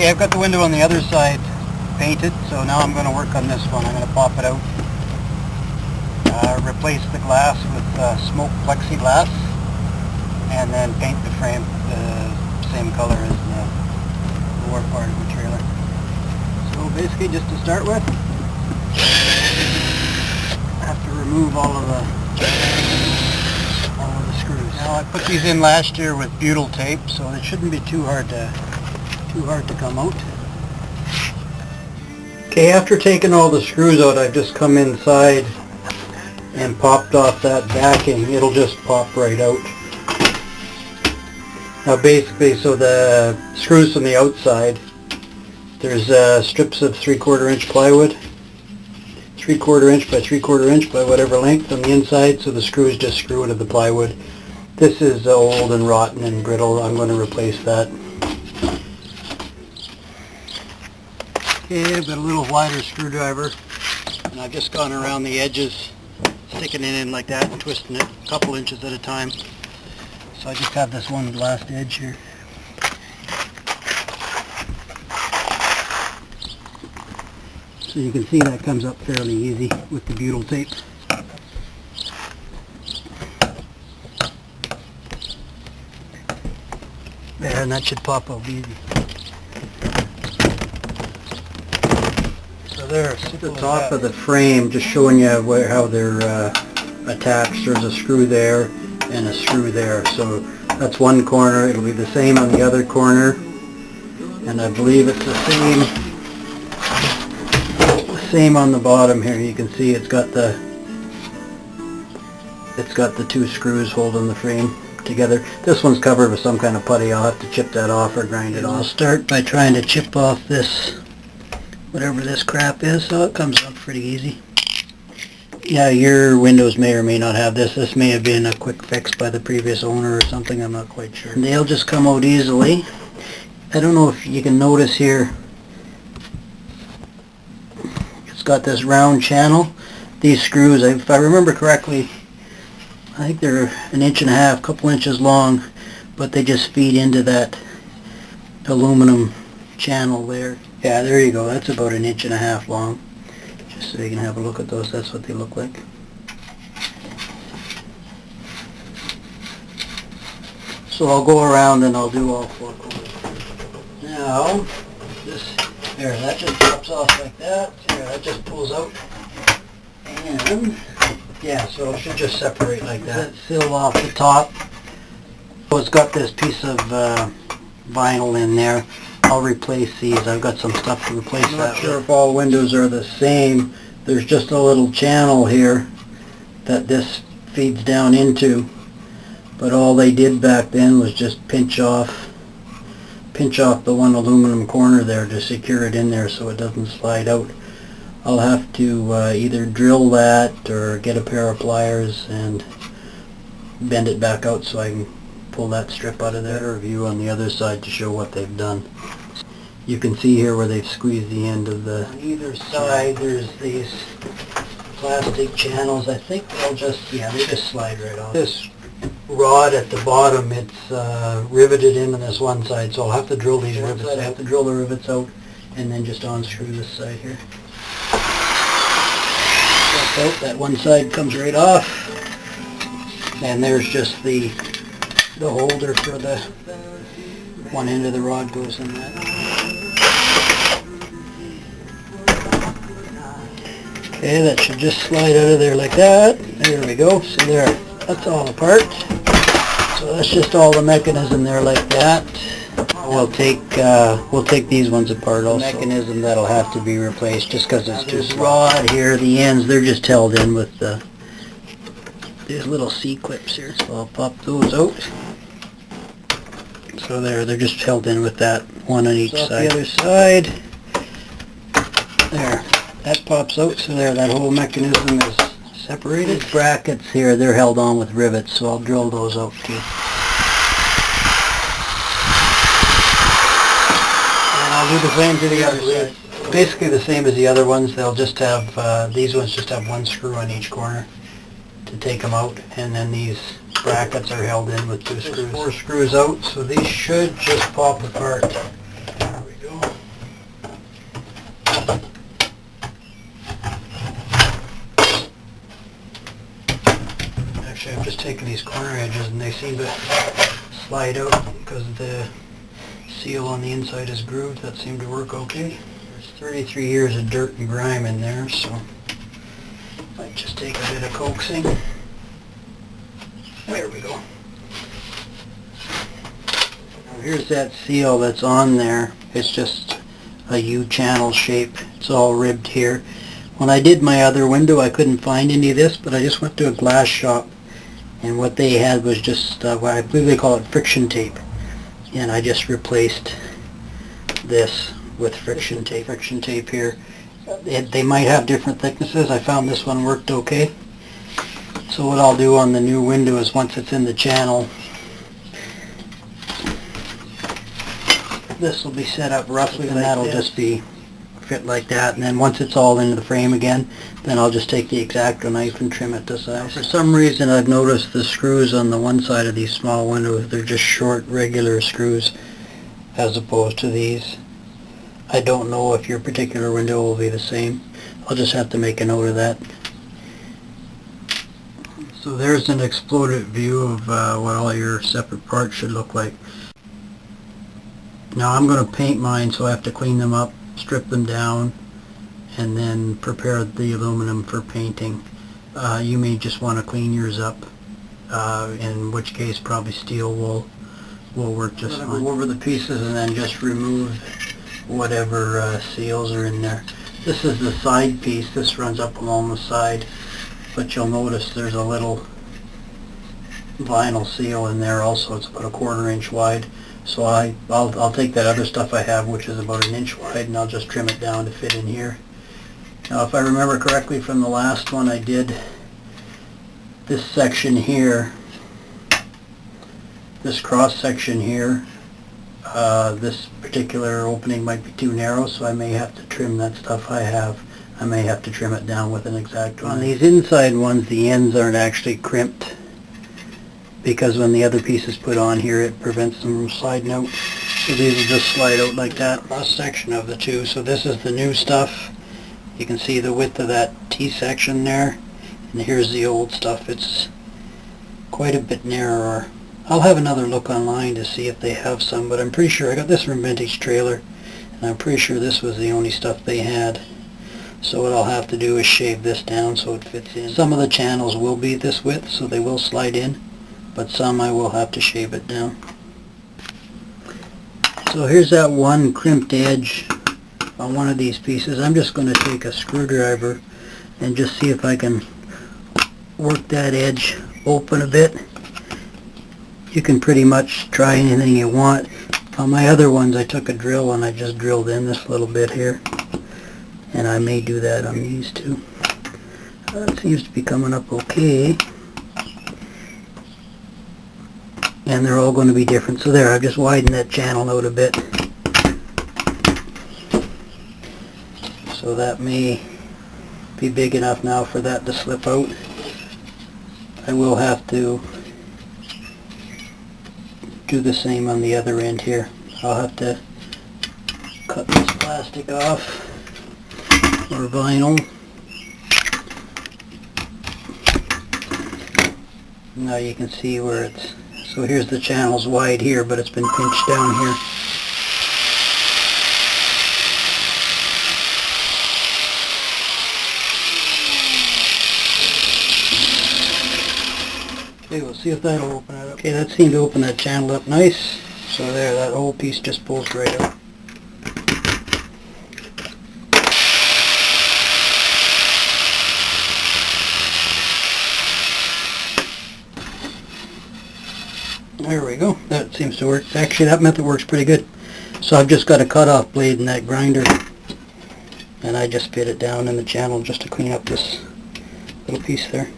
Okay, I've got the window on the other side painted, so now I'm going to work on this one. I'm going to pop it out, replace the glass with smoked plexiglass, and then paint the frame the same color as the lower part of the trailer. So basically, just to start with, I have to remove all of the screws. Now I put these in last year with butyl tape, so it shouldn't be too hard to come out. Okay, after taking all the screws out, I've just come inside and popped off that backing. It'll just pop right out. Now basically, so the screws from the outside, there's strips of 3/4 inch plywood, 3/4 inch by 3/4 inch by whatever length on the inside, so the screws just screw into the plywood. This is old and rotten and brittle. I'm going to replace that. Okay, I've got a little wider screwdriver, and I've just gone around the edges, sticking it in like that and twisting it a couple inches at a time. So I just have this one last edge here. So you can see that comes up fairly easy with the butyl tape. There, and that should pop out easy. So there, at the top of the frame, just showing you how they're attached. There's a screw there and a screw there. So that's one corner. It'll be the same on the other corner, and I believe it's the same on the bottom here. You can see it's got the two screws holding the frame together. This one's covered with some kind of putty. I'll have to chip that off or grind it off. I'll start by trying to chip off this, whatever this crap is, so it comes up pretty easy. Yeah, your windows may or may not have this. This may have been a quick fix by the previous owner or something, I'm not quite sure. And they'll just come out easily. I don't know if you can notice here, it's got this round channel. These screws, if I remember correctly, I think they're 1.5 inches, couple inches long, but they just feed into that aluminum channel there. Yeah, there you go. That's about 1.5 inches long. Just so you can have a look at those. That's what they look like. So I'll go around and I'll do all 4 corners. Now, there, that just drops off like that. There, that just pulls out. And yeah, so it should just separate like that. Seal off the top. So it's got this piece of vinyl in there. I'll replace these. I've got some stuff to replace that. I'm not sure if all windows are the same. There's just a little channel here that this feeds down into. But all they did back then was just pinch off the one aluminum corner there to secure it in there so it doesn't slide out. I'll have to either drill that or get a pair of pliers and bend it back out so I can pull that strip out of there. Better view on the other side to show what they've done. You can see here where they've squeezed the end of the... On either side there's these plastic channels. I think they'll just, yeah, they just slide right off. This rod at the bottom, it's riveted into this one side, so I'll have to drill these rivets out. I have to drill the rivets out and then just unscrew this side here. Out, that one side comes right off, and there's just the holder for the one end of the rod goes in that. Okay, that should just slide out of there like that. There we go. So there, that's all apart. So that's just all the mechanism there like that. We'll take these ones apart also. The mechanism that'll have to be replaced just because it's too small. Rod here, the ends, they're just held in with these little C-clips here. So I'll pop those out. So there, they're just held in with that, one on each side. The other side, there, that pops out. So there, that whole mechanism is separated. These brackets here, they're held on with rivets, so I'll drill those out too. I'll do the same to the other side. Basically the same as the other ones. They'll just have, these ones just have one screw on each corner to take them out, and then these brackets are held in with 2 screws. 4 screws out, so these should just pop apart. There we go. just taking these corner edges and they seem to slide out because the seal on the inside is grooved. That seemed to work okay. There's 33 years of dirt and grime in there, so might just take a bit of coaxing. There we go. Now here's that seal that's on there. It's just a U-channel shape. It's all ribbed here. When I did my other window, I couldn't find any of this, but I just went to a glass shop, and what they had was just what I believe they call it friction tape, and I just replaced this with friction tape. Friction tape here. They might have different thicknesses. I found this one worked okay. So what I'll do on the new window is once it's in the channel, this will be set up roughly, and that'll just be fit like that. And then once it's all into the frame again, then I'll just take the X-Acto knife and trim it to size. For some reason I've noticed the screws on the one side of these small windows, they're just short regular screws as opposed to these. I don't know if your particular window will be the same. I'll just have to make a note of that. So there's an exploded view of what all your separate parts should look like. Now I'm going to paint mine, so I have to clean them up, strip them down, and then prepare the aluminum for painting. You may just want to clean yours up, in which case probably steel will work just fine. Go over the pieces and then just remove whatever seals are in there. This is the side piece. This runs up along the side, but you'll notice there's a little vinyl seal in there also. It's about 1/4 inch wide. So I'll take that other stuff I have, which is about 1 inch wide, and I'll just trim it down to fit in here. Now if I remember correctly from the last one I did, this section here, this cross section here, this particular opening might be too narrow, so I may have to trim that stuff I have. I may have to trim it down with an X-Acto. On these inside ones, the ends aren't actually crimped, because when the other piece is put on here, it prevents them from sliding out. So these will just slide out like that. Cross section of the two. So this is the new stuff. You can see the width of that T-section there. And here's the old stuff. It's quite a bit narrower. I'll have another look online to see if they have some, but I'm pretty sure I got this from Vintage Trailer, and I'm pretty sure this was the only stuff they had. So what I'll have to do is shave this down so it fits in. Some of the channels will be this width, so they will slide in, but some I will have to shave it down. So here's that one crimped edge on one of these pieces. I'm just going to take a screwdriver and just see if I can work that edge open a bit. You can pretty much try anything you want. On my other ones I took a drill and I just drilled in this little bit here, and I may do that on these too. It seems to be coming up okay. And they're all going to be different. So there, I've just widened that channel out a bit. So that may be big enough now for that to slip out. I will have to do the same on the other end here. I'll have to cut this plastic off, or vinyl. Now you can see where it's, so here's the channel's wide here, but it's been pinched down here. Okay, we'll see if that'll open it up. Okay, that seemed to open that channel up nice. So there, that whole piece just pulls right out. There we go. That seems to work. Actually, that method works pretty good. So I've just got a cut-off blade in that grinder, and I just fit it down in the channel just to clean up this little piece there.